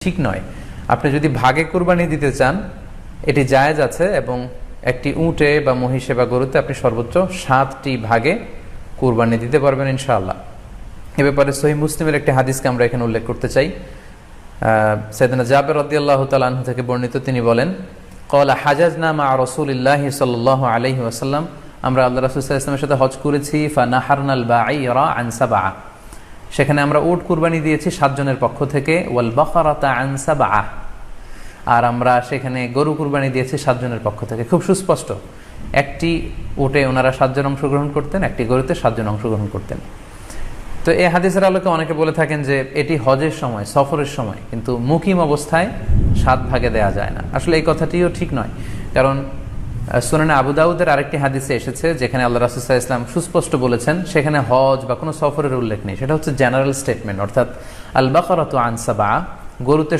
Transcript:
ঠিক নয়। আপনি যদি ভাগে কুরবানি দিতে চান এটি জায়েজ আছে, এবং একটি উটে বা মহিষে বা গরুতে আপনি সর্বোচ্চ 7টি ভাগে কুরবানি দিতে পারবেন ইনশাআল্লাহ। এ ব্যাপারে সহিহ মুসলিমের একটি হাদিসকে আমরা এখানে উল্লেখ করতে চাই। সাইয়েদনা জাবের রাদিয়াল্লাহু তাআলা আনহু থেকে বর্ণিত, তিনি বলেন, ক্বালা হাজাজনা মা রাসূলিল্লাহি সাল্লাল্লাহু আলাইহি ওয়াসাল্লাম, আমরা আল্লাহ রাসূল সাল্লাল্লাহু আলাইহি ওয়াসাল্লামের সাথে হজ করেছি। ফানাহারনাল বাঈরা আন সাবআ, সেখানে আমরা উট কুরবানি দিয়েছি 7 জনের পক্ষ থেকে। ওয়াল বাকারাতা আন সাবআ, আর আমরা সেখানে গরু কুরবানি দিয়েছি 7 জনের পক্ষ থেকে। খুব সুস্পষ্ট, একটি উটে ওনারা 7 জন অংশগ্রহণ করতেন, একটি গরুতে 7 জন অংশগ্রহণ করতেন। তো এই হাদিসের আলোকে অনেকে বলে থাকেন যে এটি হজের সময়, সফরের সময়, কিন্তু মুকিম অবস্থায় 7 ভাগে দেয়া যায় না। আসলে এই কথাটিও ঠিক নয়, কারণ সুনানে আবু দাউদের আরেকটি হাদিসে এসেছে যেখানে আল্লাহ রাসূল সাল্লাল্লাহু আলাইহি ওয়াসাল্লাম সুস্পষ্ট বলেছেন, সেখানে হজ বা কোনো সফরের উল্লেখ নেই। সেটা হচ্ছে জেনারেল স্টেটমেন্ট, অর্থাৎ আল বাকারাতু আন সাবআ, গরুতে